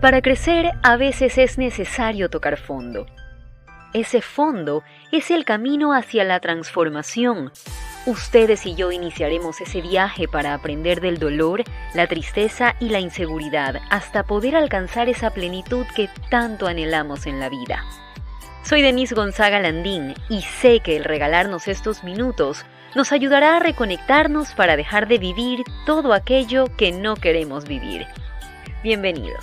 Para crecer, a veces es necesario tocar fondo. Ese fondo es el camino hacia la transformación. Ustedes y yo iniciaremos ese viaje para aprender del dolor, la tristeza y la inseguridad hasta poder alcanzar esa plenitud que tanto anhelamos en la vida. Soy Denise Gonzaga Landín y sé que el regalarnos estos minutos nos ayudará a reconectarnos para dejar de vivir todo aquello que no queremos vivir. Bienvenidos.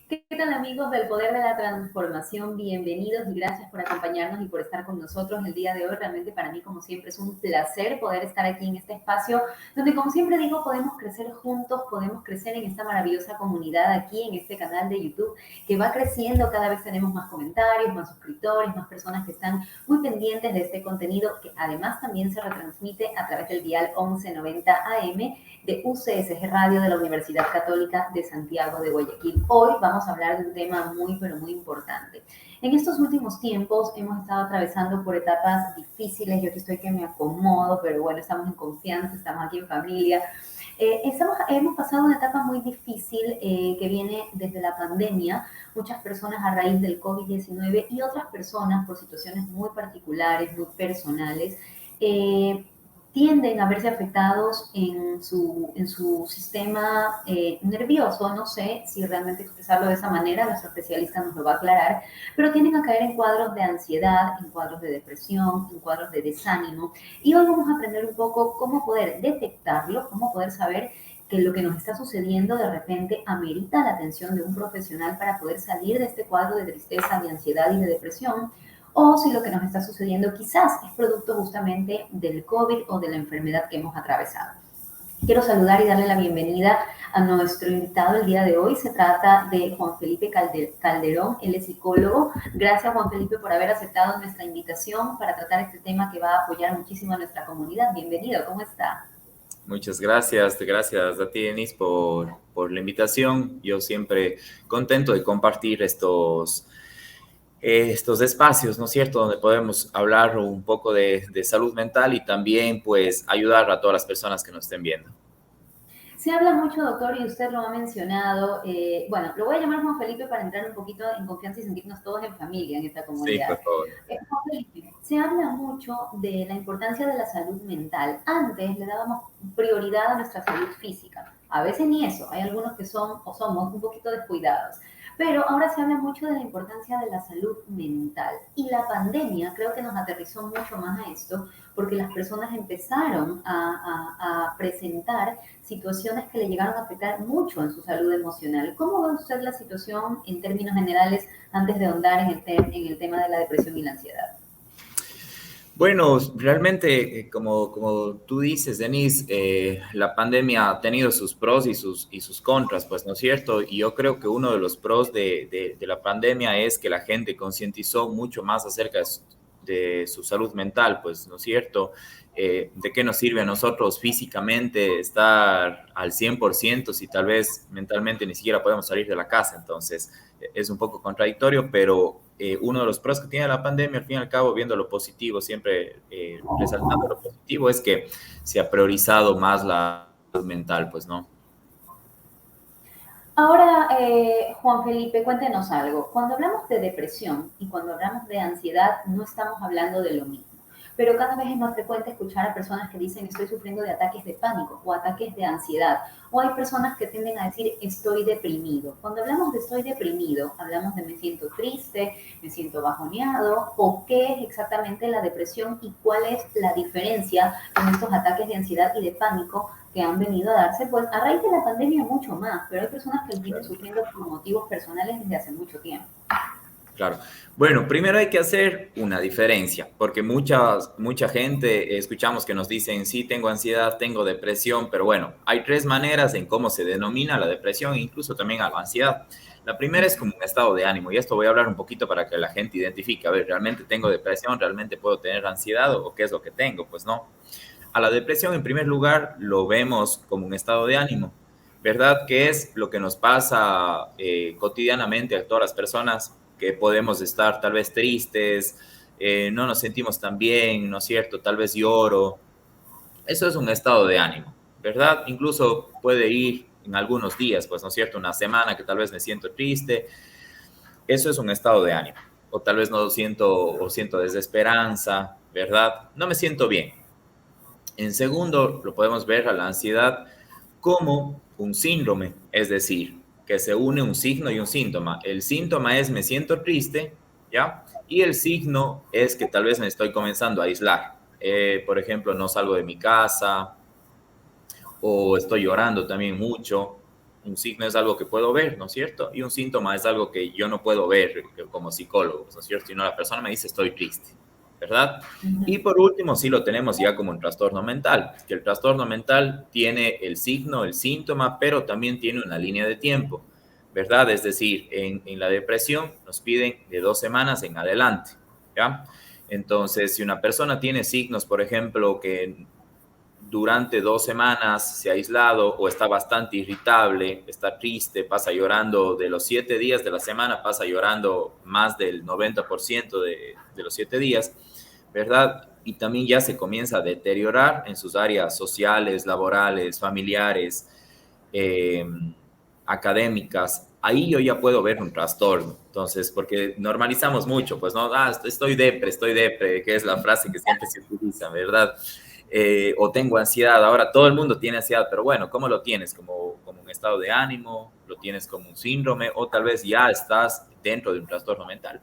¿Qué tal, amigos del Poder de la Transformación? Bienvenidos y gracias por acompañarnos y por estar con nosotros el día de hoy. Realmente para mí, como siempre, es un placer poder estar aquí en este espacio donde, como siempre digo, podemos crecer juntos, podemos crecer en esta maravillosa comunidad aquí en este canal de YouTube que va creciendo. Cada vez tenemos más comentarios, más suscriptores, más personas que están muy pendientes de este contenido, que además también se retransmite a través del dial 1190 AM de UCSG Radio de la Universidad Católica de Santiago de Guayaquil. Hoy vamos a hablar de un tema muy, pero muy importante. En estos últimos tiempos hemos estado atravesando por etapas difíciles. Yo aquí estoy que me acomodo, pero bueno, estamos en confianza, estamos aquí en familia. Hemos pasado una etapa muy difícil que viene desde la pandemia. Muchas personas a raíz del COVID-19 y otras personas por situaciones muy particulares, muy personales, tienden a verse afectados en su sistema nervioso. No sé si realmente expresarlo de esa manera, nuestro especialista nos lo va a aclarar, pero tienden a caer en cuadros de ansiedad, en cuadros de depresión, en cuadros de desánimo. Y hoy vamos a aprender un poco cómo poder detectarlo, cómo poder saber que lo que nos está sucediendo de repente amerita la atención de un profesional para poder salir de este cuadro de tristeza, de ansiedad y de depresión, o si lo que nos está sucediendo quizás es producto justamente del COVID o de la enfermedad que hemos atravesado. Quiero saludar y darle la bienvenida a nuestro invitado el día de hoy. Se trata de Juan Felipe Calderón, él es psicólogo. Gracias, Juan Felipe, por haber aceptado nuestra invitación para tratar este tema que va a apoyar muchísimo a nuestra comunidad. Bienvenido, ¿cómo está? Muchas gracias a ti, Denise, por la invitación. Yo siempre contento de compartir estos espacios, ¿no es cierto?, donde podemos hablar un poco de salud mental y también, pues, ayudar a todas las personas que nos estén viendo. Se habla mucho, doctor, y usted lo ha mencionado. Bueno, lo voy a llamar Juan Felipe para entrar un poquito en confianza y sentirnos todos en familia en esta Sí, comunidad. por favor. Juan Felipe, se habla mucho de la importancia de la salud mental. Antes le dábamos prioridad a nuestra salud física. A veces ni eso. Hay algunos que son o somos un poquito descuidados. Pero ahora se habla mucho de la importancia de la salud mental. Y la pandemia creo que nos aterrizó mucho más a esto, porque las personas empezaron a presentar situaciones que le llegaron a afectar mucho en su salud emocional. ¿Cómo ve usted la situación en términos generales antes de ahondar en el tema de la depresión y la ansiedad? Bueno, realmente, como tú dices, Denise, la pandemia ha tenido sus pros y sus contras, pues, ¿no es cierto? Y yo creo que uno de los pros de la pandemia es que la gente concientizó mucho más acerca de su salud mental, pues, ¿no es cierto? ¿De qué nos sirve a nosotros físicamente estar al 100% si tal vez mentalmente ni siquiera podemos salir de la casa? Entonces, es un poco contradictorio, pero uno de los pros que tiene la pandemia, al fin y al cabo, viendo lo positivo, siempre resaltando lo positivo, es que se ha priorizado más la salud mental, pues, ¿no? Ahora, Juan Felipe, cuéntenos algo. Cuando hablamos de depresión y cuando hablamos de ansiedad, no estamos hablando de lo mismo. Pero cada vez es más frecuente escuchar a personas que dicen estoy sufriendo de ataques de pánico o ataques de ansiedad. O hay personas que tienden a decir estoy deprimido. Cuando hablamos de estoy deprimido, hablamos de me siento triste, me siento bajoneado, o qué es exactamente la depresión y cuál es la diferencia con estos ataques de ansiedad y de pánico que han venido a darse, pues a raíz de la pandemia mucho más, pero hay personas que vienen sufriendo por motivos personales desde hace mucho tiempo. Claro. Bueno, primero hay que hacer una diferencia, porque mucha gente escuchamos que nos dicen, sí, tengo ansiedad, tengo depresión, pero bueno, hay tres maneras en cómo se denomina la depresión e incluso también a la ansiedad. La primera es como un estado de ánimo, y esto voy a hablar un poquito para que la gente identifique, a ver, ¿realmente tengo depresión? ¿Realmente puedo tener ansiedad? ¿O qué es lo que tengo? Pues no. A la depresión, en primer lugar, lo vemos como un estado de ánimo, ¿verdad? Que es lo que nos pasa cotidianamente a todas las personas, que podemos estar tal vez tristes, no nos sentimos tan bien, ¿no es cierto? Tal vez lloro, Eso es un estado de ánimo, ¿verdad? Incluso puede ir en algunos días, pues, ¿no es cierto? Una semana que tal vez me siento triste, eso es un estado de ánimo. O tal vez no siento o siento desesperanza, ¿verdad? No me siento bien. En segundo, lo podemos ver a la ansiedad como un síndrome, es decir, que se une un signo y un síntoma. El síntoma es me siento triste, ¿ya? Y el signo es que tal vez me estoy comenzando a aislar. Por ejemplo, no salgo de mi casa o estoy llorando también mucho. Un signo es algo que puedo ver, ¿no es cierto? Y un síntoma es algo que yo no puedo ver como psicólogo, ¿no es cierto? Sino la persona me dice estoy triste, ¿verdad? Y por último, sí lo tenemos ya como un trastorno mental, que el trastorno mental tiene el signo, el síntoma, pero también tiene una línea de tiempo, ¿verdad? Es decir, en la depresión nos piden de 2 semanas en adelante, ¿ya? Entonces, si una persona tiene signos, por ejemplo, que durante 2 semanas se ha aislado o está bastante irritable, está triste, pasa llorando de los 7 días de la semana, pasa llorando más del 90% de los 7 días, ¿verdad? Y también ya se comienza a deteriorar en sus áreas sociales, laborales, familiares, eh, académicas. Ahí yo ya puedo ver un trastorno. Entonces, porque normalizamos mucho, pues no, estoy depre, que es la frase que siempre se utiliza, ¿verdad? O tengo ansiedad. Ahora todo el mundo tiene ansiedad, pero bueno, ¿cómo lo tienes? ¿Como un estado de ánimo? ¿Lo tienes como un síndrome? O tal vez ya estás dentro de un trastorno mental.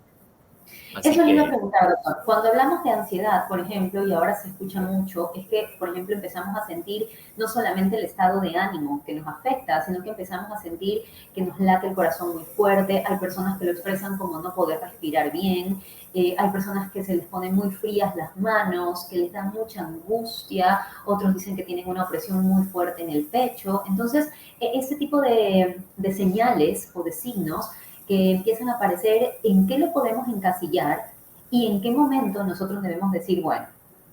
Eso Así le iba a que, preguntar, doctor. Cuando hablamos de ansiedad, por ejemplo, y ahora se escucha mucho, es que, por ejemplo, empezamos a sentir no solamente el estado de ánimo que nos afecta, sino que empezamos a sentir que nos late el corazón muy fuerte. Hay personas que lo expresan como no poder respirar bien. Hay personas que se les ponen muy frías las manos, que les da mucha angustia. Otros dicen que tienen una opresión muy fuerte en el pecho. Entonces, ese tipo de señales o de signos que empiezan a aparecer, en qué lo podemos encasillar y en qué momento nosotros debemos decir, bueno,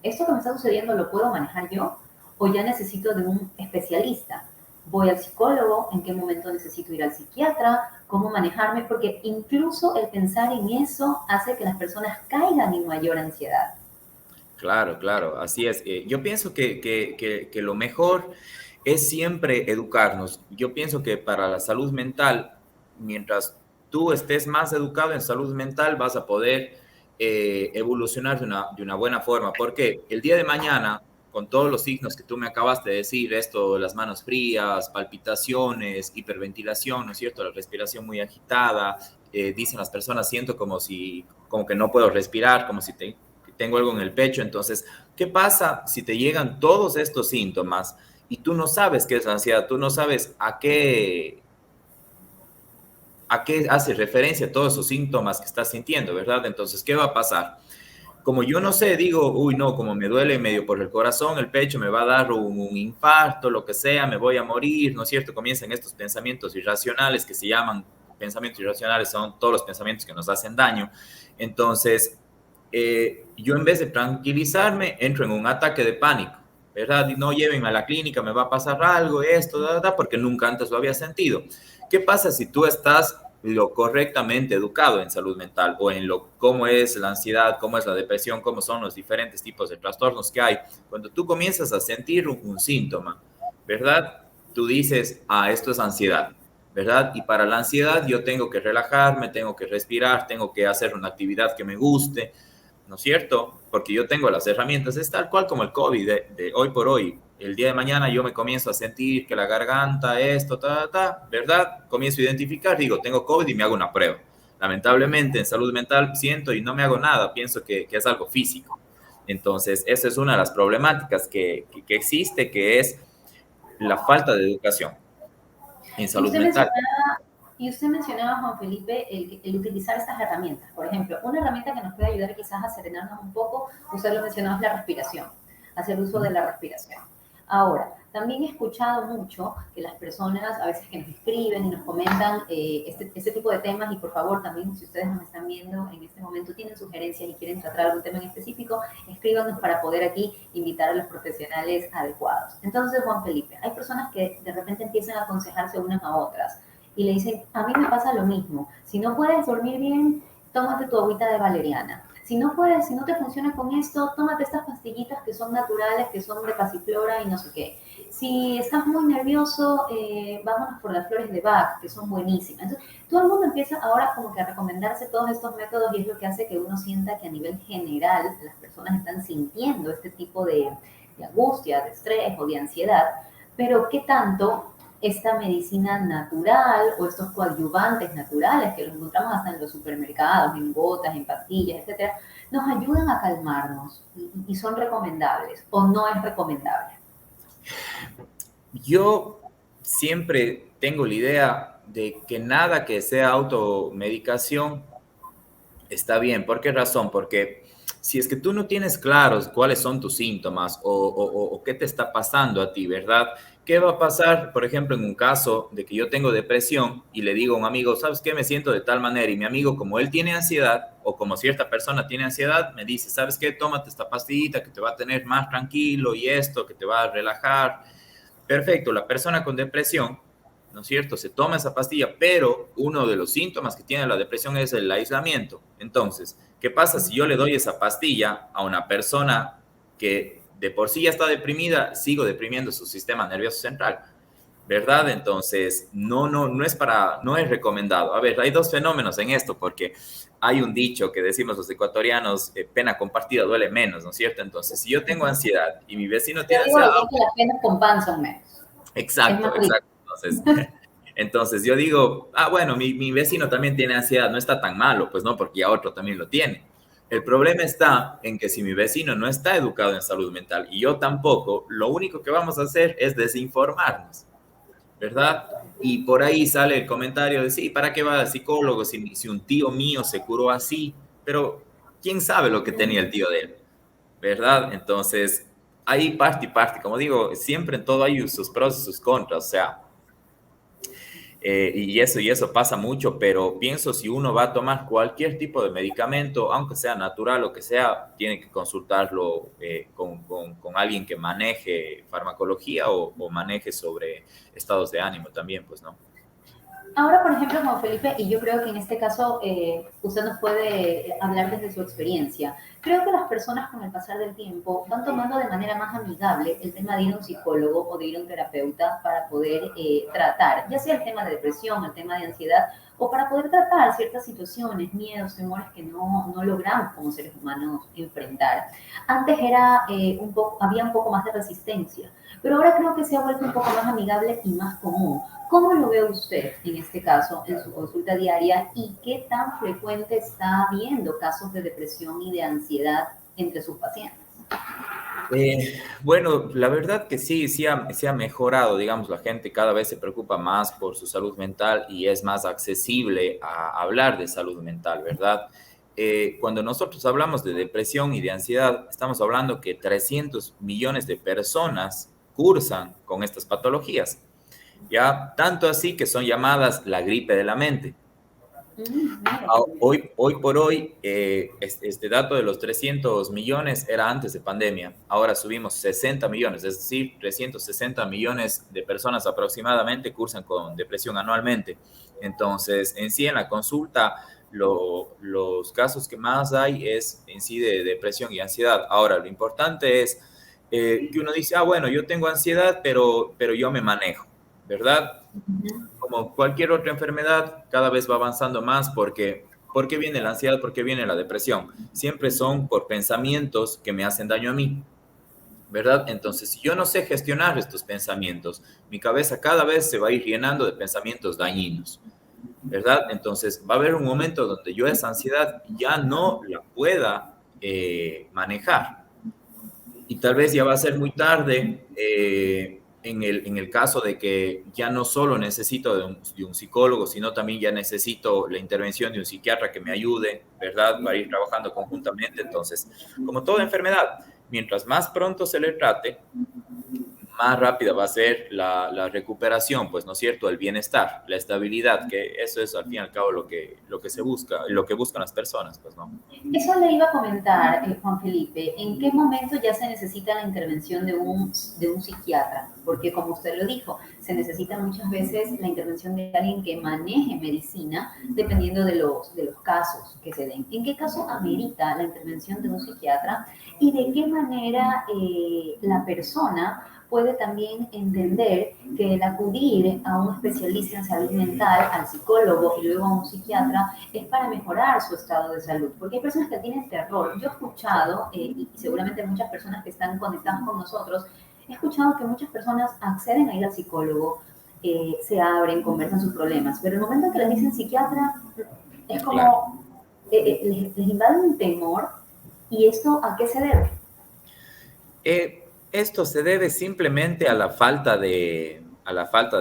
esto que me está sucediendo lo puedo manejar yo o ya necesito de un especialista. Voy al psicólogo, en qué momento necesito ir al psiquiatra, cómo manejarme, porque incluso el pensar en eso hace que las personas caigan en mayor ansiedad. claro, claro, así es. Yo pienso que lo mejor es siempre educarnos. Yo pienso que para la salud mental, mientras tú estés más educado en salud mental, vas a poder evolucionar de una buena forma. Porque el día de mañana, con todos los signos que tú me acabaste de decir, esto, las manos frías, palpitaciones, hiperventilación, ¿no es cierto? La respiración muy agitada, dicen las personas, siento como que no puedo respirar, como si tengo algo en el pecho. Entonces, ¿qué pasa si te llegan todos estos síntomas y tú no sabes qué es la ansiedad? Tú no sabes a qué hace referencia todos esos síntomas que estás sintiendo, ¿verdad? Entonces, ¿qué va a pasar? Como yo no sé, digo, uy, no, como me duele medio por el corazón, el pecho, me va a dar un infarto, lo que sea, me voy a morir, ¿no es cierto? Comienzan estos pensamientos irracionales que se llaman pensamientos irracionales, son todos los pensamientos que nos hacen daño. Entonces, yo en vez de tranquilizarme, entro en un ataque de pánico, ¿verdad? Y no, llévenme a la clínica, me va a pasar algo, esto, porque nunca antes lo había sentido. ¿Qué pasa si tú estás lo correctamente educado en salud mental o en cómo es la ansiedad, cómo es la depresión, cómo son los diferentes tipos de trastornos que hay? Cuando tú comienzas a sentir un síntoma, ¿verdad? Tú dices, esto es ansiedad, ¿verdad? Y para la ansiedad yo tengo que relajarme, tengo que respirar, tengo que hacer una actividad que me guste, ¿no es cierto? Porque yo tengo las herramientas, es tal cual como el COVID de hoy por hoy. El día de mañana yo me comienzo a sentir que la garganta, esto, ¿verdad? Comienzo a identificar, digo, tengo COVID y me hago una prueba. Lamentablemente en salud mental siento y no me hago nada, pienso que es algo físico. Entonces, esa es una de las problemáticas que existe, que es la falta de educación en Y salud usted mental. mencionaba, y usted mencionaba, Juan Felipe, el utilizar estas herramientas. Por ejemplo, una herramienta que nos puede ayudar quizás a serenarnos un poco, usted lo mencionaba, es la respiración, hacer uso de la respiración. Ahora, también he escuchado mucho que las personas a veces que nos escriben y nos comentan este tipo de temas y por favor también si ustedes nos están viendo en este momento tienen sugerencias y quieren tratar algún tema en específico, escríbanos para poder aquí invitar a los profesionales adecuados. Entonces, Juan Felipe, hay personas que de repente empiezan a aconsejarse unas a otras y le dicen, a mí me pasa lo mismo, si no puedes dormir bien, tómate tu agüita de valeriana. si no puedes, si no te funciona con esto, tómate estas pastillitas que son naturales, que son de pasiflora y no sé qué. Si estás muy nervioso, vámonos por las flores de Bach, que son buenísimas. Entonces, todo el mundo empieza ahora como que a recomendarse todos estos métodos y es lo que hace que uno sienta que a nivel general las personas están sintiendo este tipo de angustia, de estrés o de ansiedad, pero ¿qué tanto esta medicina natural o estos coadyuvantes naturales que los encontramos hasta en los supermercados, en gotas, en pastillas, etcétera, nos ayudan a calmarnos y son recomendables o no es recomendable? Yo siempre tengo la idea de que nada que sea automedicación está bien. ¿Por qué razón? Porque si es que tú no tienes claros cuáles son tus síntomas o qué te está pasando a ti, ¿verdad? ¿Qué va a pasar, por ejemplo, en un caso de que yo tengo depresión y le digo a un amigo, ¿sabes qué? Me siento de tal manera y mi amigo, como él tiene ansiedad o como cierta persona tiene ansiedad, me dice, ¿sabes qué? Tómate esta pastillita que te va a tener más tranquilo y esto, que te va a relajar. Perfecto, la persona con depresión, ¿no es cierto? Se toma esa pastilla, pero uno de los síntomas que tiene la depresión es el aislamiento. Entonces, ¿qué pasa si yo le doy esa pastilla a una persona que de por sí ya está deprimida, sigo deprimiendo su sistema nervioso central? ¿Verdad? Entonces, no es recomendado. A ver, hay dos fenómenos en esto, porque hay un dicho que decimos los ecuatorianos, pena compartida duele menos, ¿no es cierto? Entonces, si yo tengo ansiedad y mi vecino Yo tiene digo ansiedad, aquí que las penas con pan son menos. Es más exacto, rico. exacto. Entonces yo digo, bueno, mi vecino también tiene ansiedad, no está tan malo, pues no, porque ya otro también lo tiene. El problema está en que si mi vecino no está educado en salud mental y yo tampoco, lo único que vamos a hacer es desinformarnos, ¿verdad? Y por ahí sale el comentario de, sí, ¿para qué va al psicólogo si un tío mío se curó así? Pero, ¿quién sabe lo que tenía el tío de él? ¿Verdad? Entonces, hay parte y parte. Como digo, siempre en todo hay sus pros y sus contras. O sea, y eso pasa mucho, pero pienso si uno va a tomar cualquier tipo de medicamento, aunque sea natural o que sea, tiene que consultarlo con alguien que maneje farmacología o maneje sobre estados de ánimo también, pues, ¿no? Ahora, por ejemplo, Juan Felipe, y yo creo que en este caso usted nos puede hablar desde su experiencia, creo que las personas con el pasar del tiempo van tomando de manera más amigable el tema de ir a un psicólogo o de ir a un terapeuta para poder tratar, ya sea el tema de depresión, el tema de ansiedad, o para poder tratar ciertas situaciones, miedos, temores que no logramos como seres humanos enfrentar. Antes era había un poco más de resistencia, pero ahora creo que se ha vuelto un poco más amigable y más común. ¿Cómo lo ve usted en este caso en su consulta diaria y qué tan frecuente está viendo casos de depresión y de ansiedad entre sus pacientes? Bueno, la verdad que sí, se ha mejorado, digamos, la gente cada vez se preocupa más por su salud mental y es más accesible a hablar de salud mental, ¿verdad? Cuando nosotros hablamos de depresión y de ansiedad, estamos hablando que 300 millones de personas cursan con estas patologías, ya tanto así que son llamadas la gripe de la mente. Hoy por hoy, este dato de los 300 millones era antes de pandemia. Ahora subimos 60 millones, es decir, 360 millones de personas aproximadamente cursan con depresión anualmente. Entonces, en sí, en la consulta, los casos que más hay es en sí de depresión y ansiedad. Ahora, lo importante es que uno dice, bueno, yo tengo ansiedad, pero yo me manejo, ¿verdad? Como cualquier otra enfermedad, cada vez va avanzando más porque ¿por qué viene la ansiedad? ¿Por qué viene la depresión? Siempre son por pensamientos que me hacen daño a mí, ¿verdad? Entonces, si yo no sé gestionar estos pensamientos, mi cabeza cada vez se va a ir llenando de pensamientos dañinos, ¿verdad? Entonces, va a haber un momento donde yo esa ansiedad ya no la pueda manejar y tal vez ya va a ser muy tarde en el caso de que ya no solo necesito de un psicólogo, sino también ya necesito la intervención de un psiquiatra que me ayude, ¿verdad? Para ir trabajando conjuntamente. Entonces, como toda enfermedad, mientras más pronto se le trate, más rápida va a ser la recuperación, pues, ¿no es cierto? El bienestar, la estabilidad, que eso es al fin y al cabo lo que se busca, lo que buscan las personas, pues, ¿no? Eso le iba a comentar, Juan Felipe, ¿en qué momento ya se necesita la intervención de un psiquiatra? Porque como usted lo dijo, se necesita muchas veces la intervención de alguien que maneje medicina dependiendo de los casos que se den. ¿En qué caso amerita la intervención de un psiquiatra y de qué manera la persona puede también entender que el acudir a un especialista en salud mental, al psicólogo y luego a un psiquiatra es para mejorar su estado de salud? Porque hay personas que tienen terror. Yo he escuchado, y seguramente muchas personas que están conectadas con nosotros, he escuchado que muchas personas acceden a ir al psicólogo, se abren, conversan sus problemas, pero el momento en que les dicen psiquiatra, es Claro. como les invade un temor. ¿Y esto a qué se debe? Esto se debe simplemente a la falta de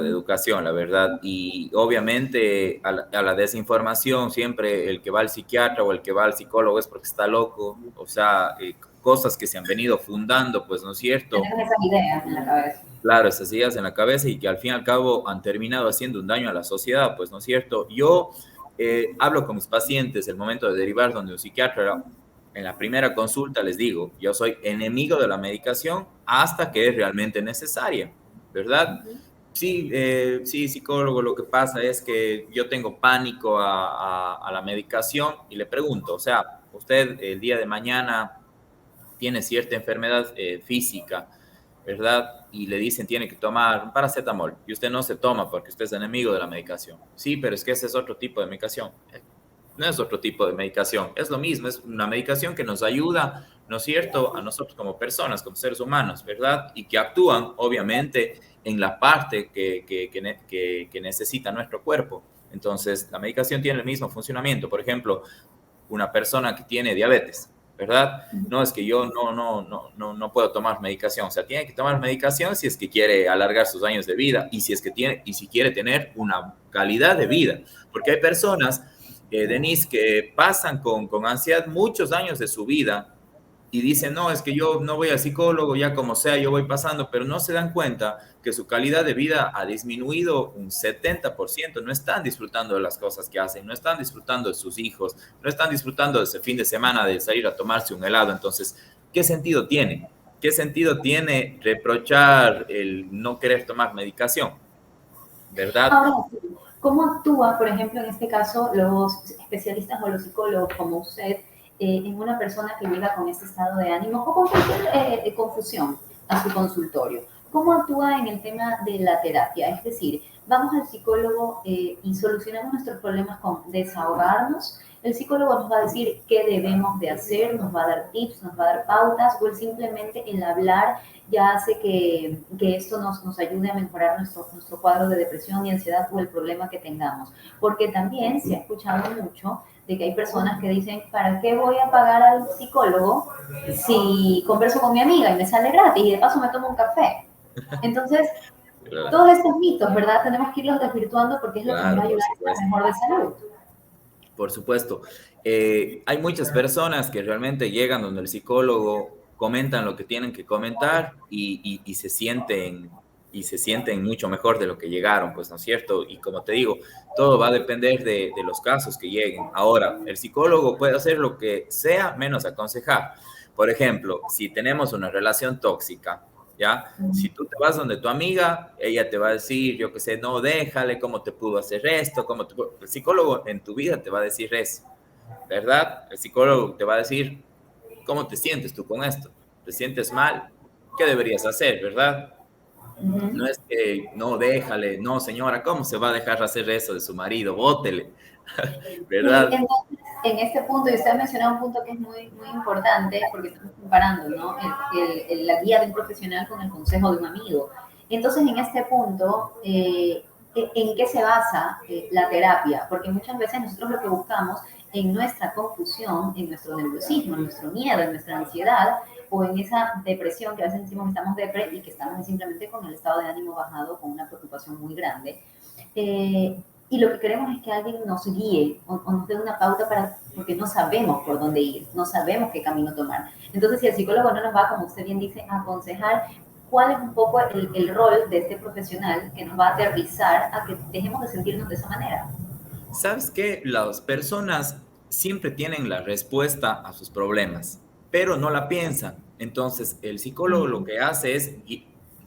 educación, la verdad, y obviamente a la desinformación. Siempre el que va al psiquiatra o el que va al psicólogo es porque está loco, o sea, cosas que se han venido fundando, pues, ¿no es cierto? Tenemos esas ideas en la cabeza. Claro, esas ideas en la cabeza y que al fin y al cabo han terminado haciendo un daño a la sociedad, pues, ¿no es cierto? Yo hablo con mis pacientes el momento de derivar donde un psiquiatra, en la primera consulta les digo, yo soy enemigo de la medicación hasta que es realmente necesaria, ¿verdad? Sí, sí, psicólogo, lo que pasa es que yo tengo pánico a la medicación y le pregunto, o sea, usted el día de mañana tiene cierta enfermedad física, ¿verdad? Y le dicen tiene que tomar un paracetamol y usted no se toma porque usted es enemigo de la medicación. Sí, pero es que ese es otro tipo de medicación. No es otro tipo de medicación, es lo mismo, es una medicación que nos ayuda, ¿no es cierto?, a nosotros como personas, como seres humanos, ¿verdad? Y que actúan, obviamente, en la parte que necesita nuestro cuerpo. Entonces, la medicación tiene el mismo funcionamiento. Por ejemplo, una persona que tiene diabetes, ¿verdad? No es que yo no puedo tomar medicación, o sea, tiene que tomar medicación si es que quiere alargar sus años de vida y si es que tiene y si quiere tener una calidad de vida, porque hay personas, Denise, que pasan con ansiedad muchos años de su vida y dicen, no, es que yo no voy al psicólogo, ya como sea, yo voy pasando, pero no se dan cuenta que su calidad de vida ha disminuido un 70%, no están disfrutando de las cosas que hacen, no están disfrutando de sus hijos, no están disfrutando de ese fin de semana de salir a tomarse un helado. Entonces, ¿qué sentido tiene? ¿Qué sentido tiene reprochar el no querer tomar medicación? ¿Verdad? Ahora, ¿cómo actúa, por ejemplo, en este caso, los especialistas o los psicólogos como usted en una persona que llega con este estado de ánimo o con cualquier confusión a su consultorio? ¿Cómo actúa en el tema de la terapia? Es decir, vamos al psicólogo y solucionamos nuestros problemas con desahogarnos. El psicólogo nos va a decir qué debemos de hacer, nos va a dar tips, nos va a dar pautas, o él simplemente el hablar ya hace que esto nos ayude a mejorar nuestro cuadro de depresión y ansiedad o el problema que tengamos. Porque también se ha escuchado mucho de que hay personas que dicen, ¿para qué voy a pagar al psicólogo si converso con mi amiga y me sale gratis y de paso me tomo un café? Entonces, Claro, todos estos mitos, ¿verdad? Tenemos que irlos desvirtuando porque es lo que nos va a claro, por ayudar a estar supuesto. mejor de salud. Por supuesto. Hay muchas personas que realmente llegan donde el psicólogo, comentan lo que tienen que comentar y se sienten mucho mejor de lo que llegaron, pues, ¿no es cierto? Y como te digo, todo va a depender de los casos que lleguen. Ahora, el psicólogo puede hacer lo que sea menos aconsejar. Por ejemplo, si tenemos una relación tóxica, ¿ya? Si tú te vas donde tu amiga, ella te va a decir, yo qué sé, no, déjale, cómo te pudo hacer esto, El psicólogo en tu vida te va a decir eso, ¿verdad? El psicólogo te va a decir, ¿cómo te sientes tú con esto? ¿Te sientes mal? ¿Qué deberías hacer, verdad? Uh -huh. No es que, no, déjale, no, señora, ¿cómo se va a dejar hacer eso de su marido? Bótele, Sí, ¿verdad? entonces, en este punto, y usted ha mencionado un punto que es muy importante, porque estamos comparando, ¿no? La guía de un profesional con el consejo de un amigo. Entonces, en este punto, ¿en qué se basa la terapia? Porque muchas veces nosotros lo que buscamos en nuestra confusión, en nuestro nerviosismo, en nuestro miedo, en nuestra ansiedad, o en esa depresión que a veces decimos que estamos depre y que estamos simplemente con el estado de ánimo bajado, con una preocupación muy grande. Y lo que queremos es que alguien nos guíe o nos dé una pauta para, porque no sabemos por dónde ir, no sabemos qué camino tomar. Entonces, si el psicólogo no nos va, como usted bien dice, a aconsejar, cuál es un poco el rol de este profesional que nos va a aterrizar a que dejemos de sentirnos de esa manera. ¿Sabes qué? Las personas siempre tienen la respuesta a sus problemas, pero no la piensan. Entonces, el psicólogo lo que hace es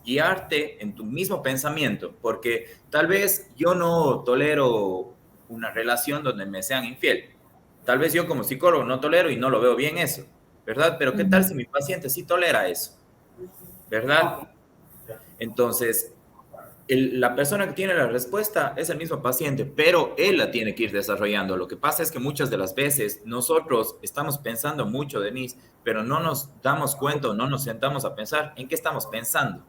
guiarte en tu mismo pensamiento, porque tal vez yo no tolero una relación donde me sean infiel. Tal vez yo como psicólogo no tolero y no lo veo bien eso, ¿verdad? Pero ¿qué tal si mi paciente sí tolera eso, ¿verdad? Entonces, la persona que tiene la respuesta es el mismo paciente, pero él la tiene que ir desarrollando. Lo que pasa es que muchas de las veces nosotros estamos pensando mucho, Denise, pero no nos damos cuenta o no nos sentamos a pensar en qué estamos pensando,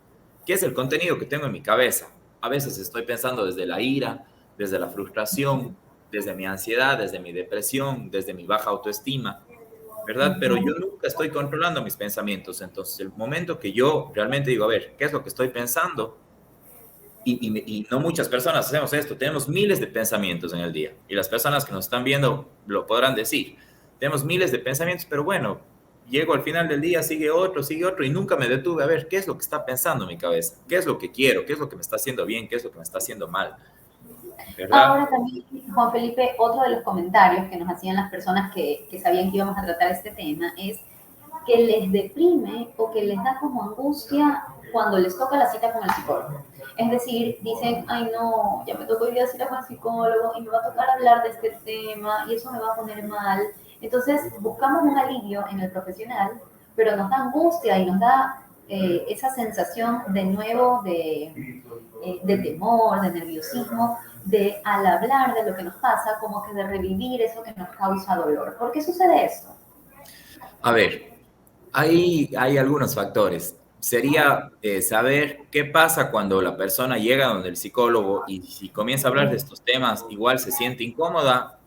qué es el contenido que tengo en mi cabeza. A veces estoy pensando desde la ira, desde la frustración, desde mi ansiedad, desde mi depresión, desde mi baja autoestima, ¿verdad? Pero yo nunca estoy controlando mis pensamientos. Entonces, el momento que yo realmente digo, a ver, ¿qué es lo que estoy pensando? Y no muchas personas hacemos esto, tenemos miles de pensamientos en el día y las personas que nos están viendo lo podrán decir. Tenemos miles de pensamientos, pero bueno, llego al final del día, sigue otro y nunca me detuve a ver qué es lo que está pensando en mi cabeza, qué es lo que quiero, qué es lo que me está haciendo bien, qué es lo que me está haciendo mal, ¿verdad? Ahora también, Juan Felipe, otro de los comentarios que nos hacían las personas que sabían que íbamos a tratar este tema es que les deprime o que les da como angustia cuando les toca la cita con el psicólogo. Es decir, dicen, ay no, ya me tocó ir a cita con el psicólogo y me va a tocar hablar de este tema y eso me va a poner mal. Entonces buscamos un alivio en el profesional, pero nos da angustia y nos da esa sensación de nuevo de temor, de nerviosismo, de al hablar de lo que nos pasa, como que de revivir eso que nos causa dolor. ¿Por qué sucede esto? A ver, hay algunos factores. Sería saber qué pasa cuando la persona llega donde el psicólogo y si comienza a hablar de estos temas, igual se siente incómoda,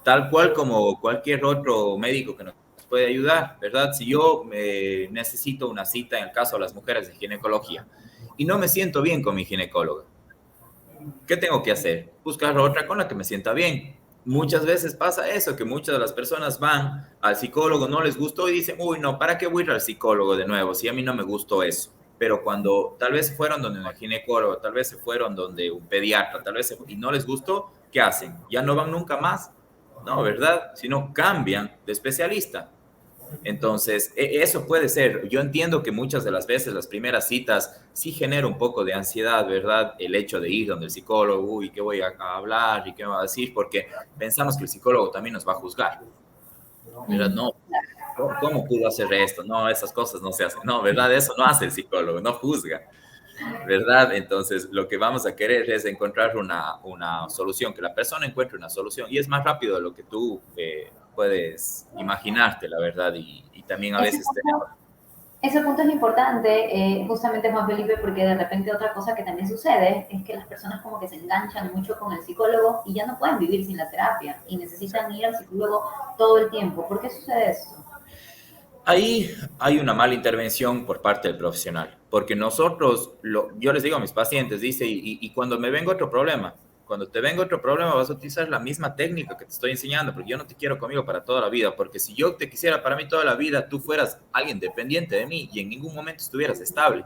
tal cual como cualquier otro médico que nos puede ayudar, ¿verdad? Si yo necesito una cita, en el caso de las mujeres de ginecología, y no me siento bien con mi ginecóloga, ¿qué tengo que hacer? Buscar otra con la que me sienta bien. Muchas veces pasa eso, que muchas de las personas van al psicólogo, no les gustó y dicen, uy, no, ¿para qué voy a ir al psicólogo de nuevo si a mí no me gustó eso? Pero cuando tal vez fueron donde una ginecóloga, tal vez se fueron donde un pediatra, y no les gustó, ¿qué hacen? ¿Ya no van nunca más? No, ¿verdad? Sino cambian de especialista. Entonces, eso puede ser. Yo entiendo que muchas de las veces las primeras citas sí genera un poco de ansiedad, ¿verdad? El hecho de ir donde el psicólogo, uy, ¿qué voy a hablar y qué me va a decir? Porque pensamos que el psicólogo también nos va a juzgar, ¿verdad? No, ¿cómo pudo hacer esto? No, esas cosas no se hacen. No, ¿verdad? Eso no hace el psicólogo, no juzga, ¿verdad? Entonces, lo que vamos a querer es encontrar una solución, que la persona encuentre una solución. Y es más rápido de lo que tú puedes imaginarte, la verdad. Y también a Ese veces tenemos... punto, ese punto es importante, justamente Juan Felipe, porque de repente otra cosa que también sucede es que las personas como que se enganchan mucho con el psicólogo y ya no pueden vivir sin la terapia y necesitan ir al psicólogo todo el tiempo. ¿Por qué sucede esto? Ahí hay una mala intervención por parte del profesional, porque nosotros, yo les digo a mis pacientes, dice, y cuando me venga otro problema, cuando te venga otro problema vas a utilizar la misma técnica que te estoy enseñando, porque yo no te quiero conmigo para toda la vida, porque si yo te quisiera para mí toda la vida, tú fueras alguien dependiente de mí y en ningún momento estuvieras estable,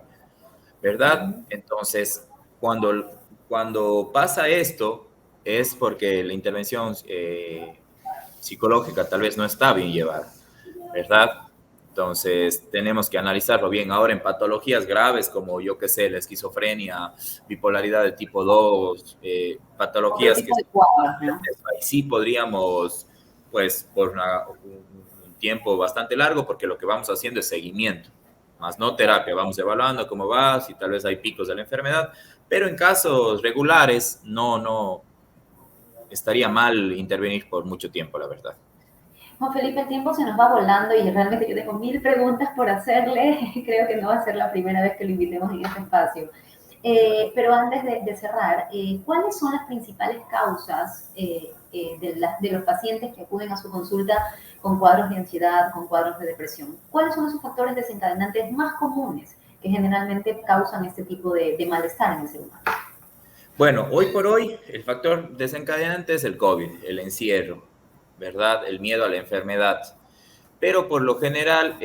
¿verdad? Entonces, cuando pasa esto, es porque la intervención psicológica tal vez no está bien llevada, ¿verdad? Entonces, tenemos que analizarlo bien. Ahora, en patologías graves como, yo qué sé, la esquizofrenia, bipolaridad de tipo 2, Otro patologías que tipo de cuadros, ¿no? ahí sí podríamos, pues, por un tiempo bastante largo, porque lo que vamos haciendo es seguimiento, más no terapia. Vamos evaluando cómo va, si tal vez hay picos de la enfermedad, pero en casos regulares, no estaría mal intervenir por mucho tiempo, la verdad. Juan Felipe, el tiempo se nos va volando y realmente yo tengo mil preguntas por hacerle. Creo que no va a ser la primera vez que lo invitemos en este espacio. Pero antes de cerrar, ¿cuáles son las principales causas de los pacientes que acuden a su consulta con cuadros de ansiedad, con cuadros de depresión? ¿Cuáles son esos factores desencadenantes más comunes que generalmente causan este tipo de malestar en el ser humano? Bueno, hoy por hoy el factor desencadenante es el COVID, el encierro, ¿verdad? El miedo a la enfermedad. pero por lo general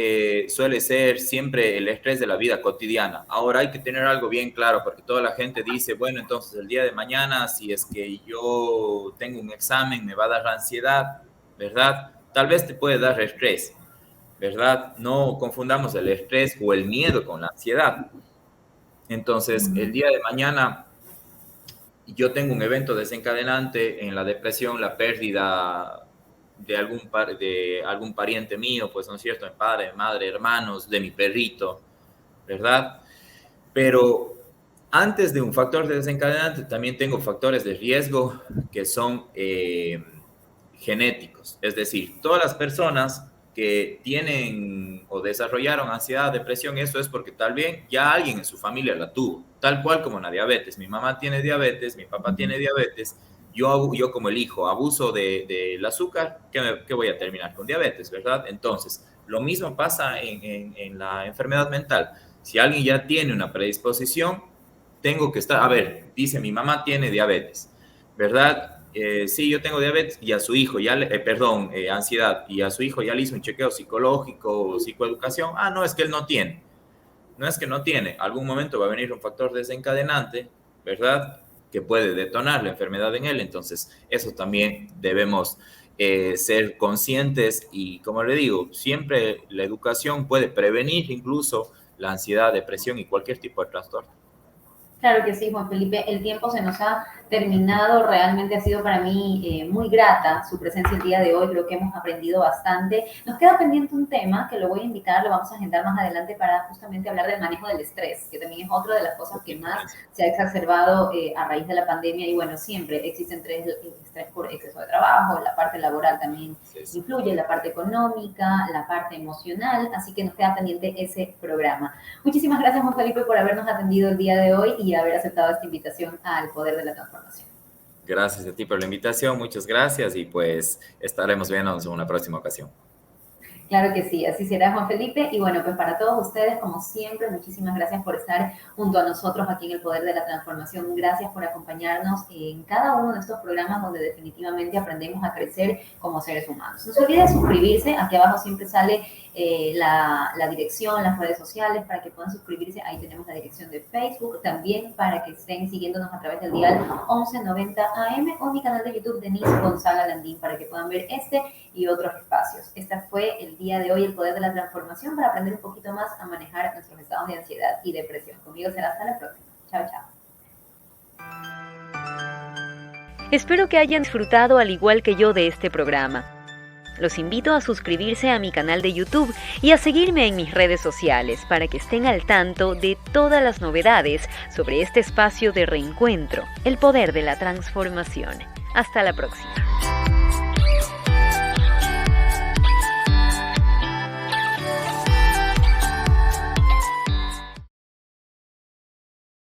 suele ser siempre el estrés de la vida cotidiana. Ahora hay que tener algo bien claro, porque toda la gente dice, bueno, entonces el día de mañana, si es que yo tengo un examen, me va a dar ansiedad, ¿verdad? Tal vez te puede dar estrés, ¿verdad? No confundamos el estrés o el miedo con la ansiedad. Entonces, el día de mañana yo tengo un evento desencadenante en la depresión, la pérdida de algún pariente mío, pues no es cierto, mi padre, madre, hermanos, de mi perrito, ¿verdad? Pero antes de un factor desencadenante también tengo factores de riesgo que son genéticos, es decir, todas las personas que tienen o desarrollaron ansiedad, depresión, eso es porque tal vez ya alguien en su familia la tuvo, tal cual como la diabetes. Mi mamá tiene diabetes, mi papá tiene diabetes, yo como el hijo abuso del azúcar, ¿qué voy a terminar con diabetes, verdad? Entonces, lo mismo pasa en la enfermedad mental. Si alguien ya tiene una predisposición, tengo que estar, a ver, dice mi mamá tiene diabetes, ¿verdad? Sí, yo tengo diabetes y a su hijo ansiedad, y a su hijo ya le hizo un chequeo psicológico o psicoeducación. Ah, no, es que él no tiene. No es que no tiene. Algún momento va a venir un factor desencadenante, ¿verdad? Que puede detonar la enfermedad en él. Entonces, eso también debemos ser conscientes y, como le digo, siempre la educación puede prevenir incluso la ansiedad, depresión y cualquier tipo de trastorno. Claro que sí, Juan Felipe, el tiempo se nos ha terminado, realmente ha sido para mí muy grata su presencia el día de hoy, creo que hemos aprendido bastante. Nos queda pendiente un tema que lo voy a invitar, lo vamos a agendar más adelante para justamente hablar del manejo del estrés, que también es otra de las cosas que más se ha exacerbado a raíz de la pandemia y bueno, siempre existe estrés por exceso de trabajo, la parte laboral también influye, la parte económica, la parte emocional, así que nos queda pendiente ese programa. Muchísimas gracias, Juan Felipe, por habernos atendido el día de hoy y haber aceptado esta invitación al Poder de la Transformación. Gracias a ti por la invitación, muchas gracias y pues estaremos viéndonos en una próxima ocasión. Claro que sí, así será, Juan Felipe. Y bueno, pues para todos ustedes, como siempre, muchísimas gracias por estar junto a nosotros aquí en el Poder de la Transformación. Gracias por acompañarnos en cada uno de estos programas donde definitivamente aprendemos a crecer como seres humanos. No se olviden suscribirse, aquí abajo siempre sale la dirección, las redes sociales para que puedan suscribirse. Ahí tenemos la dirección de Facebook, también para que estén siguiéndonos a través del dial 1190 AM o mi canal de YouTube, Denise Gonzaga Landín, para que puedan ver este y otros espacios. Este fue el día de hoy, el Poder de la Transformación, para aprender un poquito más a manejar nuestros estados de ansiedad y depresión. Conmigo será hasta la próxima. Chao, chao. Espero que hayan disfrutado al igual que yo de este programa. Los invito a suscribirse a mi canal de YouTube y a seguirme en mis redes sociales para que estén al tanto de todas las novedades sobre este espacio de reencuentro, el poder de la transformación. Hasta la próxima.